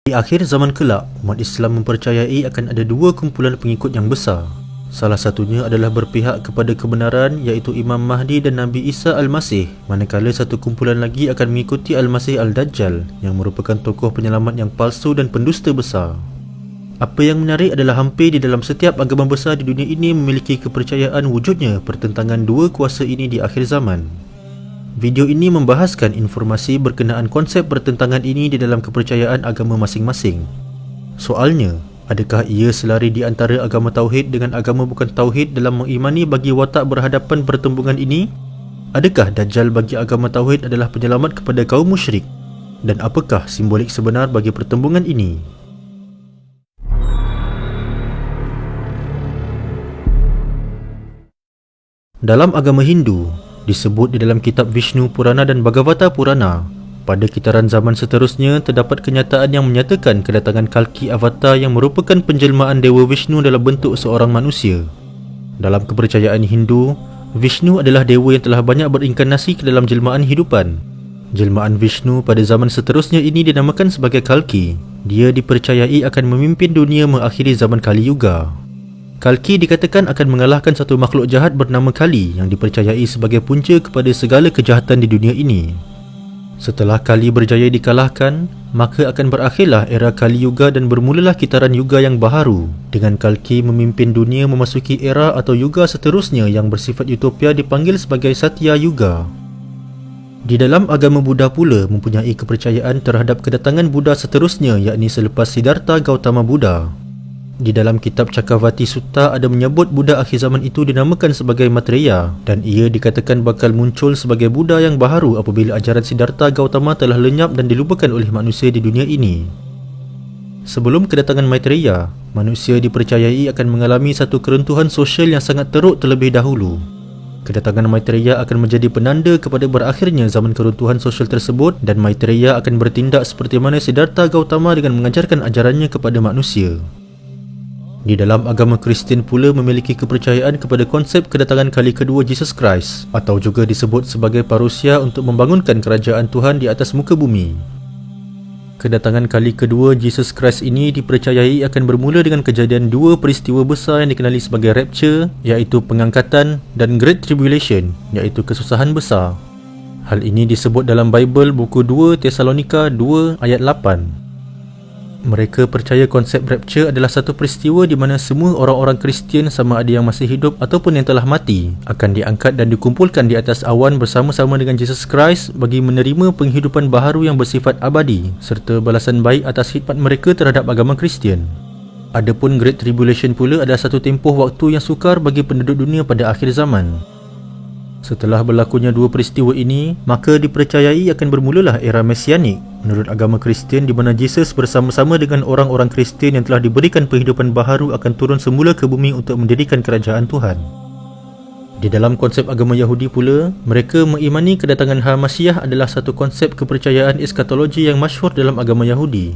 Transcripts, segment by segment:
Di akhir zaman kelak, umat Islam mempercayai akan ada dua kumpulan pengikut yang besar. Salah satunya adalah berpihak kepada kebenaran, iaitu Imam Mahdi dan Nabi Isa Al-Masih, manakala satu kumpulan lagi akan mengikuti Al-Masih Al-Dajjal yang merupakan tokoh penyelamat yang palsu dan pendusta besar. Apa yang menarik adalah hampir di dalam setiap agama besar di dunia ini memiliki kepercayaan wujudnya pertentangan dua kuasa ini di akhir zaman. Video ini membahaskan informasi berkenaan konsep pertentangan ini di dalam kepercayaan agama masing-masing. Soalnya, adakah ia selari di antara agama Tauhid dengan agama bukan Tauhid dalam mengimani bagi watak berhadapan pertembungan ini? Adakah Dajjal bagi agama Tauhid adalah penyelamat kepada kaum musyrik? Dan apakah simbolik sebenar bagi pertembungan ini? Dalam agama Hindu, disebut di dalam kitab Vishnu Purana dan Bhagavata Purana, pada kitaran zaman seterusnya terdapat kenyataan yang menyatakan kedatangan Kalki Avatar yang merupakan penjelmaan Dewa Vishnu dalam bentuk seorang manusia. Dalam kepercayaan Hindu, Vishnu adalah dewa yang telah banyak berinkarnasi ke dalam jelmaan hidupan. Jelmaan Vishnu pada zaman seterusnya ini dinamakan sebagai Kalki. Dia dipercayai akan memimpin dunia mengakhiri zaman Kali Yuga. Kalki dikatakan akan mengalahkan satu makhluk jahat bernama Kali yang dipercayai sebagai punca kepada segala kejahatan di dunia ini. Setelah Kali berjaya dikalahkan, maka akan berakhirlah era Kali Yuga dan bermulalah kitaran Yuga yang baharu, dengan Kalki memimpin dunia memasuki era atau Yuga seterusnya yang bersifat utopia dipanggil sebagai Satya Yuga. Di dalam agama Buddha pula mempunyai kepercayaan terhadap kedatangan Buddha seterusnya, yakni selepas Siddhartha Gautama Buddha. Di dalam kitab Cakravati Sutta ada menyebut Buddha akhir zaman itu dinamakan sebagai Maitreya, dan ia dikatakan bakal muncul sebagai Buddha yang baharu apabila ajaran Siddhartha Gautama telah lenyap dan dilupakan oleh manusia di dunia ini. Sebelum kedatangan Maitreya, manusia dipercayai akan mengalami satu keruntuhan sosial yang sangat teruk terlebih dahulu. Kedatangan Maitreya akan menjadi penanda kepada berakhirnya zaman keruntuhan sosial tersebut, dan Maitreya akan bertindak seperti mana Siddhartha Gautama dengan mengajarkan ajarannya kepada manusia. Di dalam agama Kristian pula memiliki kepercayaan kepada konsep kedatangan kali kedua Jesus Christ, atau juga disebut sebagai parusia untuk membangunkan kerajaan Tuhan di atas muka bumi. Kedatangan kali kedua Jesus Christ ini dipercayai akan bermula dengan kejadian dua peristiwa besar yang dikenali sebagai rapture, iaitu pengangkatan, dan Great Tribulation, iaitu kesusahan besar. Hal ini disebut dalam Bible buku 2 Tesalonika 2 ayat 8. Mereka percaya konsep rapture adalah satu peristiwa di mana semua orang-orang Kristian, sama ada yang masih hidup ataupun yang telah mati, akan diangkat dan dikumpulkan di atas awan bersama-sama dengan Jesus Christ bagi menerima penghidupan baharu yang bersifat abadi serta balasan baik atas khidmat mereka terhadap agama Kristian. Adapun Great Tribulation pula adalah satu tempoh waktu yang sukar bagi penduduk dunia pada akhir zaman. Setelah berlakunya dua peristiwa ini, maka dipercayai akan bermulalah era Mesianik menurut agama Kristian, di mana Jesus bersama-sama dengan orang-orang Kristian yang telah diberikan penghidupan baharu akan turun semula ke bumi untuk mendirikan kerajaan Tuhan. Di dalam konsep agama Yahudi pula, mereka mengimani kedatangan Ha-Mashiach adalah satu konsep kepercayaan eskatologi yang masyhur dalam agama Yahudi.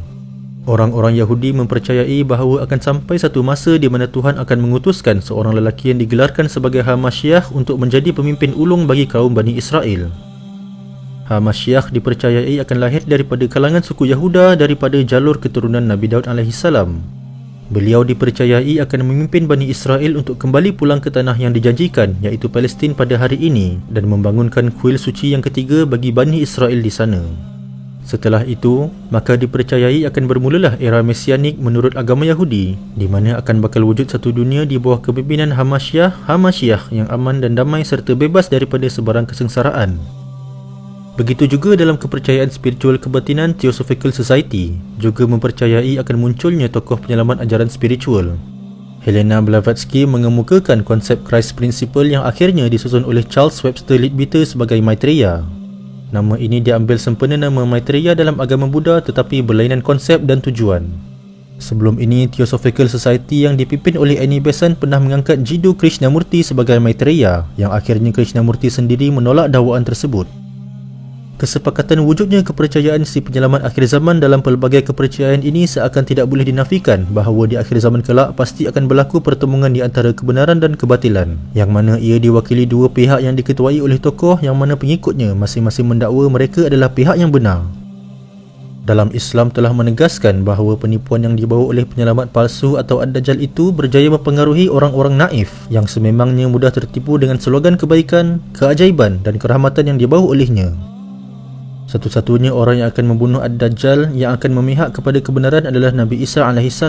Orang-orang Yahudi mempercayai bahawa akan sampai satu masa di mana Tuhan akan mengutuskan seorang lelaki yang digelarkan sebagai Ha-Mashiach untuk menjadi pemimpin ulung bagi kaum Bani Israel. Ha-Mashiach dipercayai akan lahir daripada kalangan suku Yahuda daripada jalur keturunan Nabi Daud AS. Beliau dipercayai akan memimpin Bani Israel untuk kembali pulang ke tanah yang dijanjikan, iaitu Palestin pada hari ini, dan membangunkan kuil suci yang ketiga bagi Bani Israel di sana. Setelah itu, maka dipercayai akan bermulalah era Mesianik menurut agama Yahudi, di mana akan bakal wujud satu dunia di bawah kepimpinan Ha-Mashiach yang aman dan damai serta bebas daripada sebarang kesengsaraan. Begitu juga dalam kepercayaan spiritual kebatinan Theosophical Society juga mempercayai akan munculnya tokoh penyelamat ajaran spiritual. Helena Blavatsky mengemukakan konsep Christ Principle yang akhirnya disusun oleh Charles Webster Leadbeater sebagai Maitreya. Nama ini diambil sempena nama Maitreya dalam agama Buddha, tetapi berlainan konsep dan tujuan. Sebelum ini, Theosophical Society yang dipimpin oleh Annie Besant pernah mengangkat Jiddu Krishnamurti sebagai Maitreya, yang akhirnya Krishnamurti sendiri menolak dakwaan tersebut. Kesepakatan wujudnya kepercayaan si penyelamat akhir zaman dalam pelbagai kepercayaan ini seakan tidak boleh dinafikan bahawa di akhir zaman kelak pasti akan berlaku pertemuan di antara kebenaran dan kebatilan, yang mana ia diwakili dua pihak yang diketuai oleh tokoh yang mana pengikutnya masing-masing mendakwa mereka adalah pihak yang benar. Dalam Islam telah menegaskan bahawa penipuan yang dibawa oleh penyelamat palsu atau Ad-Dajjal itu berjaya mempengaruhi orang-orang naif yang sememangnya mudah tertipu dengan slogan kebaikan, keajaiban dan kerahmatan yang dibawa olehnya. Satu-satunya orang yang akan membunuh Ad-Dajjal yang akan memihak kepada kebenaran adalah Nabi Isa AS,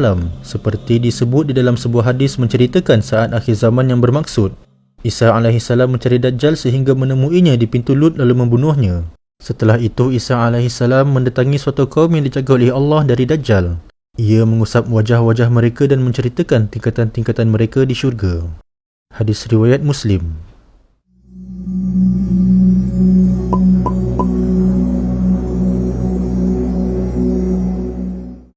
seperti disebut di dalam sebuah hadis menceritakan saat akhir zaman yang bermaksud. Isa AS mencari Dajjal sehingga menemuinya di pintu Lut lalu membunuhnya. Setelah itu Isa AS mendatangi suatu kaum yang dijaga oleh Allah dari Dajjal. Ia mengusap wajah-wajah mereka dan menceritakan tingkatan-tingkatan mereka di syurga. Hadis riwayat Muslim.